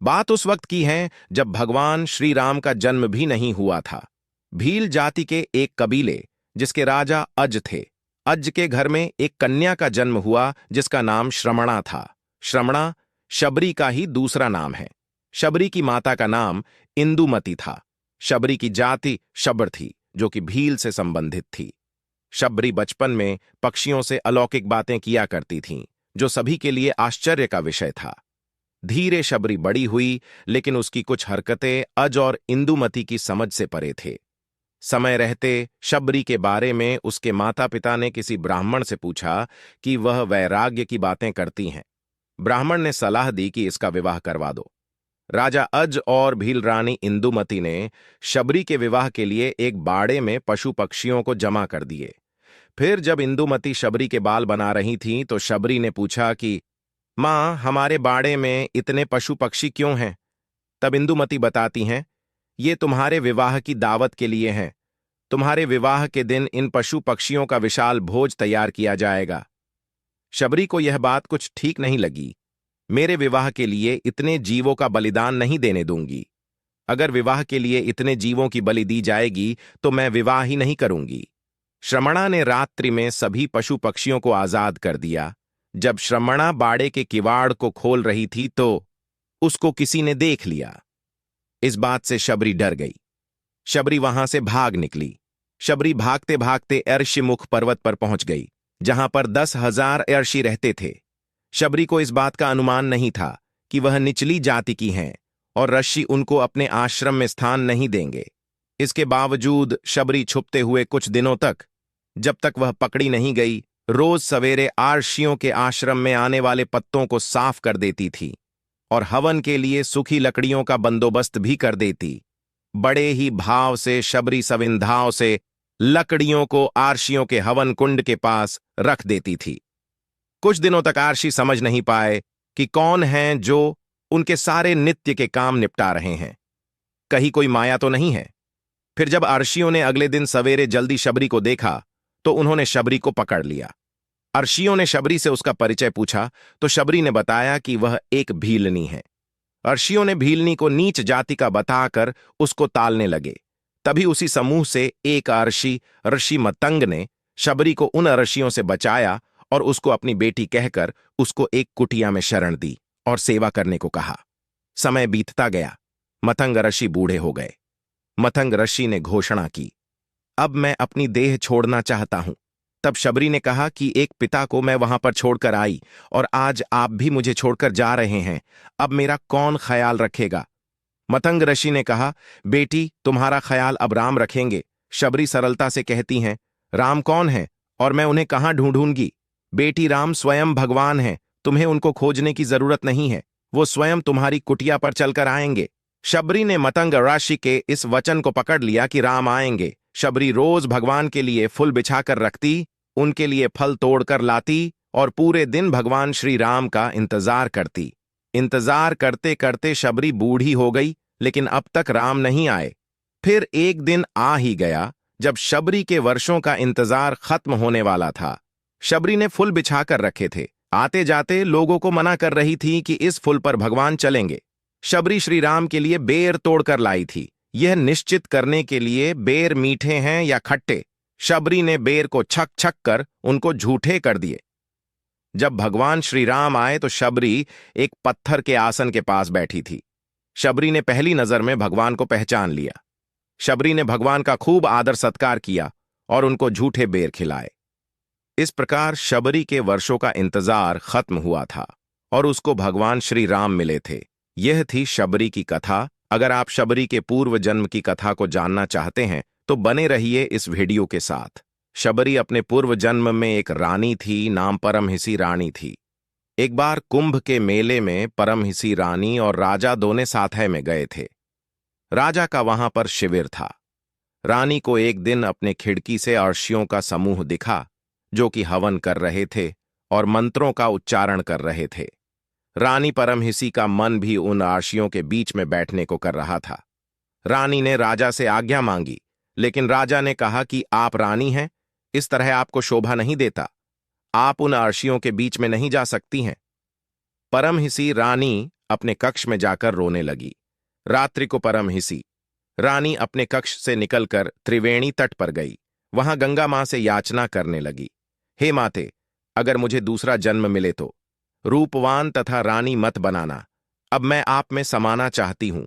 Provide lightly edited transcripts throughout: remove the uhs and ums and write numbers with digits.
बात उस वक्त की है जब भगवान श्री राम का जन्म भी नहीं हुआ था। भील जाति के एक कबीले, जिसके राजा अज थे, अज के घर में एक कन्या का जन्म हुआ जिसका नाम श्रमणा था। श्रमणा शबरी का ही दूसरा नाम है। शबरी की माता का नाम इंदुमती था। शबरी की जाति शबर थी, जो कि भील से संबंधित थी। शबरी बचपन में पक्षियों से अलौकिक बातें किया करती थीं, जो सभी के लिए आश्चर्य का विषय था। धीरे शबरी बड़ी हुई, लेकिन उसकी कुछ हरकतें अज और इंदुमती की समझ से परे थे। समय रहते शबरी के बारे में उसके माता पिता ने किसी ब्राह्मण से पूछा कि वह वैराग्य की बातें करती हैं। ब्राह्मण ने सलाह दी कि इसका विवाह करवा दो। राजा अज और भील रानी इंदुमती ने शबरी के विवाह के लिए एक बाड़े में पशु पक्षियों को जमा कर दिए। फिर जब इंदुमती शबरी के बाल बना रही थीं तो शबरी ने पूछा कि मां, हमारे बाड़े में इतने पशु पक्षी क्यों हैं? तब इंदुमती बताती हैं, ये तुम्हारे विवाह की दावत के लिए हैं। तुम्हारे विवाह के दिन इन पशु पक्षियों का विशाल भोज तैयार किया जाएगा। शबरी को यह बात कुछ ठीक नहीं लगी। मेरे विवाह के लिए इतने जीवों का बलिदान नहीं देने दूंगी। अगर विवाह के लिए इतने जीवों की बलि दी जाएगी तो मैं विवाह ही नहीं करूंगी। श्रमणा ने रात्रि में सभी पशु पक्षियों को आजाद कर दिया। जब श्रमणा बाड़े के किवाड़ को खोल रही थी तो उसको किसी ने देख लिया। इस बात से शबरी डर गई। शबरी वहां से भाग निकली। शबरी भागते भागते अर्शिमुख पर्वत पर पहुंच गई, जहां पर 10,000 अर्शी रहते थे। शबरी को इस बात का अनुमान नहीं था कि वह निचली जाति की हैं और ऋषि उनको अपने आश्रम में स्थान नहीं देंगे। इसके बावजूद शबरी छुपते हुए कुछ दिनों तक, जब तक वह पकड़ी नहीं गई, रोज सवेरे आर्षियों के आश्रम में आने वाले पत्तों को साफ कर देती थी और हवन के लिए सूखी लकड़ियों का बंदोबस्त भी कर देती। बड़े ही भाव से शबरी सविंधाओं से लकड़ियों को आर्षियों के हवन कुंड के पास रख देती थी। कुछ दिनों तक आर्षि समझ नहीं पाए कि कौन हैं जो उनके सारे नित्य के काम निपटा रहे हैं। कहीं कोई माया तो नहीं है। फिर जब अर्शियों ने अगले दिन सवेरे जल्दी शबरी को देखा तो उन्होंने शबरी को पकड़ लिया। अर्शियों ने शबरी से उसका परिचय पूछा तो शबरी ने बताया कि वह एक भीलनी है। अर्शियों ने भीलनी को नीच जाति का बताकर उसको तालने लगे। तभी उसी समूह से एक अर्शी, ऋषि मतंग ने शबरी को उन अर्शियों से बचाया और उसको अपनी बेटी कहकर उसको एक कुटिया में शरण दी और सेवा करने को कहा। समय बीतता गया। मतंग ऋषि बूढ़े हो गए। मतंग ऋषि ने घोषणा की, अब मैं अपनी देह छोड़ना चाहता हूं। तब शबरी ने कहा कि एक पिता को मैं वहां पर छोड़कर आई और आज आप भी मुझे छोड़कर जा रहे हैं। अब मेरा कौन ख्याल रखेगा? मतंग ऋषि ने कहा, बेटी, तुम्हारा ख्याल अब राम रखेंगे। शबरी सरलता से कहती हैं, राम कौन है और मैं उन्हें कहां ढूंढूंगी? बेटी, राम स्वयं भगवान हैं। तुम्हें उनको खोजने की जरूरत नहीं है। वो स्वयं तुम्हारी कुटिया पर चलकर आएंगे। शबरी ने मतंग ऋषि के इस वचन को पकड़ लिया कि राम आएंगे। शबरी रोज भगवान के लिए फूल बिछाकर रखती, उनके लिए फल तोड़कर लाती और पूरे दिन भगवान श्री राम का इंतजार करती। इंतजार करते करते शबरी बूढ़ी हो गई, लेकिन अब तक राम नहीं आए। फिर एक दिन आ ही गया जब शबरी के वर्षों का इंतजार खत्म होने वाला था। शबरी ने फूल बिछाकर रखे थे। आते जाते लोगों को मना कर रही थी कि इस फूल पर भगवान चलेंगे। शबरी श्री राम के लिए बेर तोड़कर लाई थी, यह निश्चित करने के लिए बेर मीठे हैं या खट्टे। शबरी ने बेर को छक छक कर उनको झूठे कर दिए। जब भगवान श्री राम आए तो शबरी एक पत्थर के आसन के पास बैठी थी। शबरी ने पहली नजर में भगवान को पहचान लिया। शबरी ने भगवान का खूब आदर सत्कार किया और उनको झूठे बेर खिलाए। इस प्रकार शबरी के वर्षों का इंतजार खत्म हुआ था और उसको भगवान श्री राम मिले थे। यह थी शबरी की कथा। अगर आप शबरी के पूर्व जन्म की कथा को जानना चाहते हैं तो बने रहिए इस वीडियो के साथ। शबरी अपने पूर्व जन्म में एक रानी थी, नाम परमहिसी रानी थी। एक बार कुंभ के मेले में परमहिसी रानी और राजा दोनों साथ में गए थे। राजा का वहां पर शिविर था। रानी को एक दिन अपने खिड़की से अर्शियों का समूह दिखा, जो कि हवन कर रहे थे और मंत्रों का उच्चारण कर रहे थे। रानी परमहिसी का मन भी उन अर्शियों के बीच में बैठने को कर रहा था। रानी ने राजा से आज्ञा मांगी, लेकिन राजा ने कहा कि आप रानी हैं, इस तरह आपको शोभा नहीं देता। आप उन अर्शियों के बीच में नहीं जा सकती हैं। परमहिसी रानी अपने कक्ष में जाकर रोने लगी। रात्रि को परमहिसी रानी अपने कक्ष से निकलकर त्रिवेणी तट पर गई। वहां गंगा मां से याचना करने लगी, हे माते, अगर मुझे दूसरा जन्म मिले तो रूपवान तथा रानी मत बनाना, अब मैं आप में समाना चाहती हूं।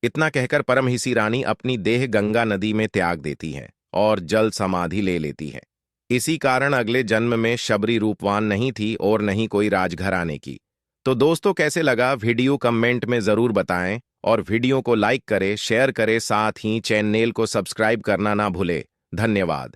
इतना कहकर परमहिसी रानी अपनी देह गंगा नदी में त्याग देती है और जल समाधि ले लेती है। इसी कारण अगले जन्म में शबरी रूपवान नहीं थी और नहीं कोई राजघर आने की। तो दोस्तों, कैसे लगा वीडियो कमेंट में जरूर बताएं और वीडियो को लाइक करें, शेयर करें, साथ ही चैनल को सब्सक्राइब करना ना भूले। धन्यवाद।